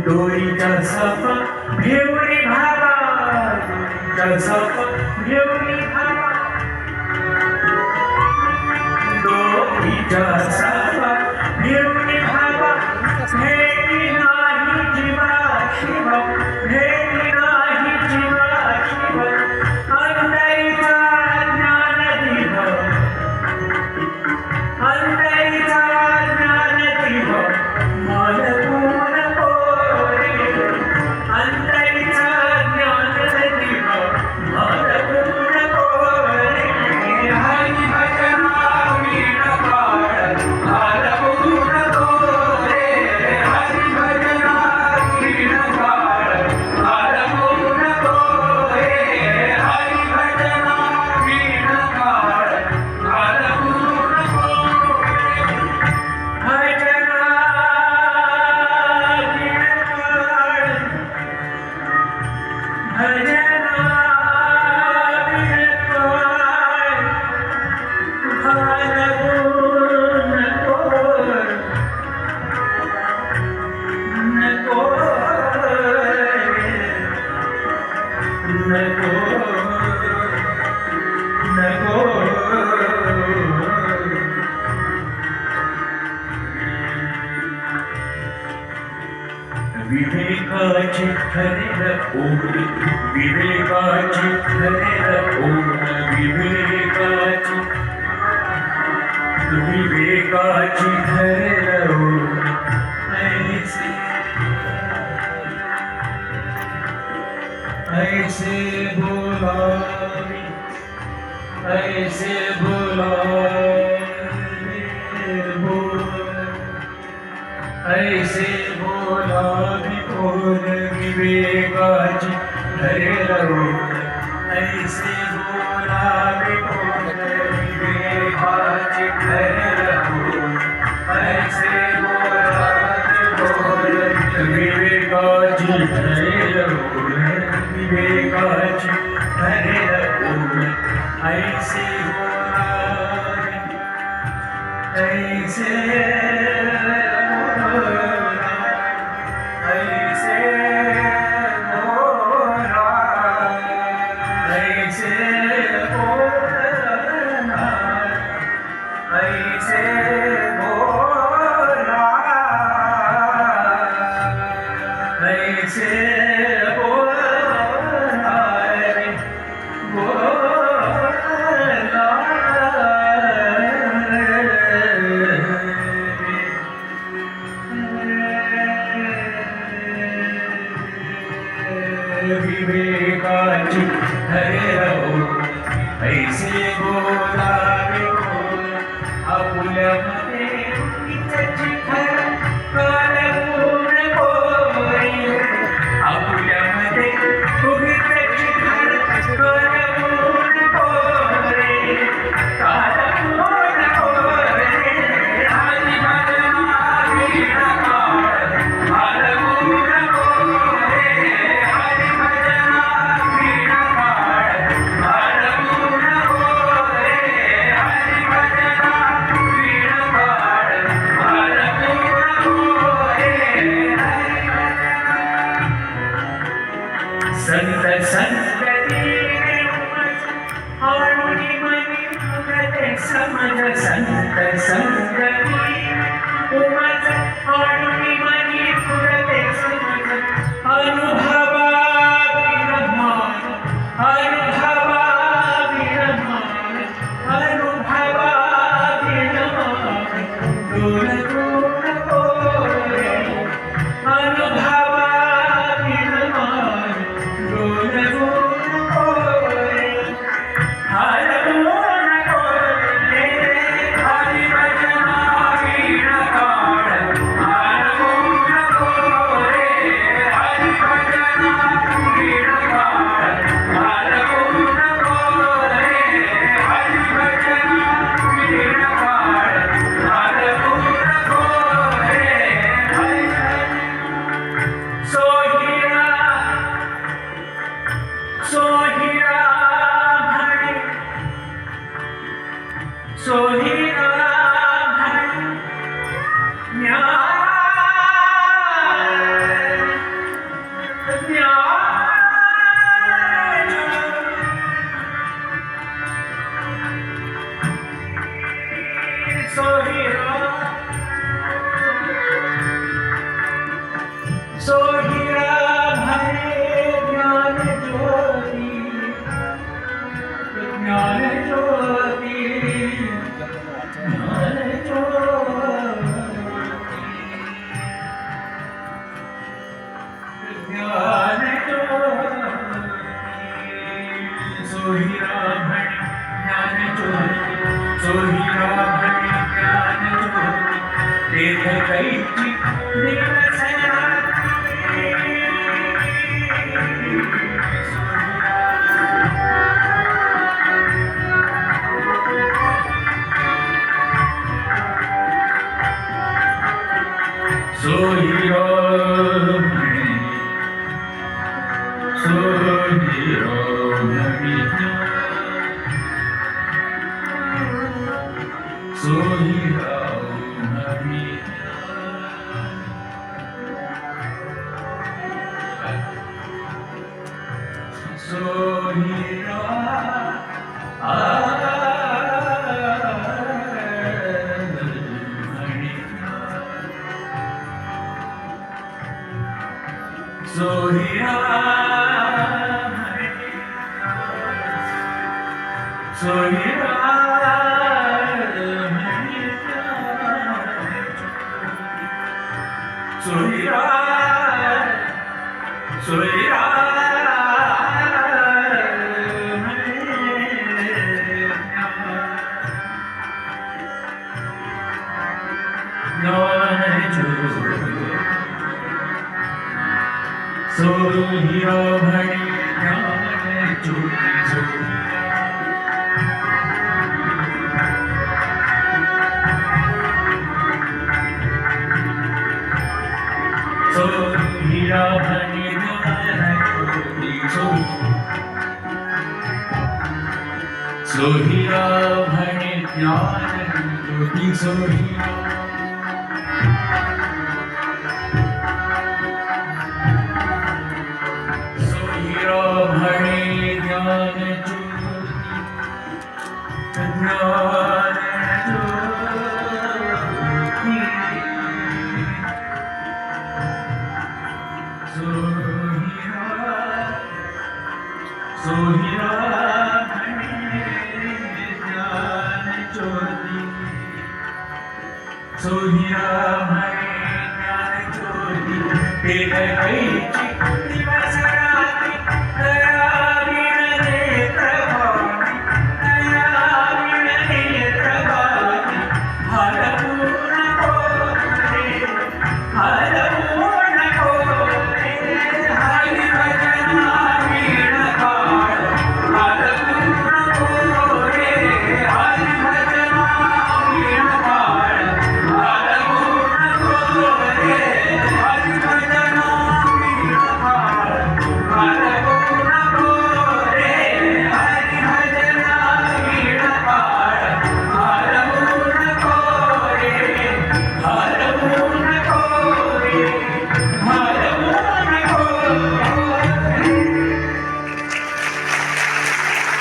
दोरीचा सापा घेऊन भावा, दोरीचा सापा घेऊन भावा, दोरीचा सापा घेऊन भावा, भेटी नाही जीवा शिव, भेटी नाही जीवा शिव, अंतरीचा ज्ञान दिव, अंतरीचा ज्ञान दिव, मन विवेकाची ठरेल ओढ, विवेकाची ठरेल ओढ, विवेकाची ठरेल ओढ, ऐसे बोलावी, ऐसे बोलावी, ऐसे बोलावी बोल, विवेकाची ठरेल ओढ, ऐसे बोलावी बोल, विवेकाची ठरेल ओढ, ऐसे बोलावी बोल, विवेकाची ठरेल ओढ विवेकाची ठरेल ओढ ऐसे बोलावे ऐसे विवेकाची ठरेल ऐसे बोलावे आपुल्यामध्ये इच्छाची खरं करपूर कोरी आपुल्यामध्ये उगीचची खरं करपूर कोरी करपूर कोरी हरी भजना वीणा काळ करपूर कोरी हरी भजना वीणा काळ करपूर कोरी हरी भजना वीणा काळ करपूर कोरी संत संतती आणुनी मनी फुगते समज संत संतती उमज आणुनी मनी फुगते समज अनुभवा विरमान अनुभवा विरमान अनुभवा विरमान डोल डोल कोरे अनुभवा विरमान डोल डोल कोरे हरमोन कोरे हरि भजना वीणा काळ हरमोन कोरे हरि भजना वीणा काळ हरमोन कोरे हरि भजना वीणा काळ हरमोन कोरे सोहिरा सोहिरा भणे सोहिरा भणे न्याय सोहिरा सोहिरा भणे ज्ञान ज्योति ज्ञान ज्योति ज्ञान ज्योति ज्ञान ज्योति सोहिरा भणे ज्ञान ज्योति सोहिरा भणे ज्ञान ज्योति देव कैची देवसना सोहिरा भणे सोहिरा भणे सोहिरा भणे सोहिरा सोहिरा सोहिरा सोहिरा सोहिरा सोहिरा भणे ज्ञान ज्योति सोहिरा सोहिरा म्हणे ज्ञानज्योती सोहिरा म्हणे ज्ञानज्योती सोहिरा सोहिरा म्हणे ज्ञानज्योती सोहिरा सोहिरा म्हणे ज्ञानज्योती हे कैची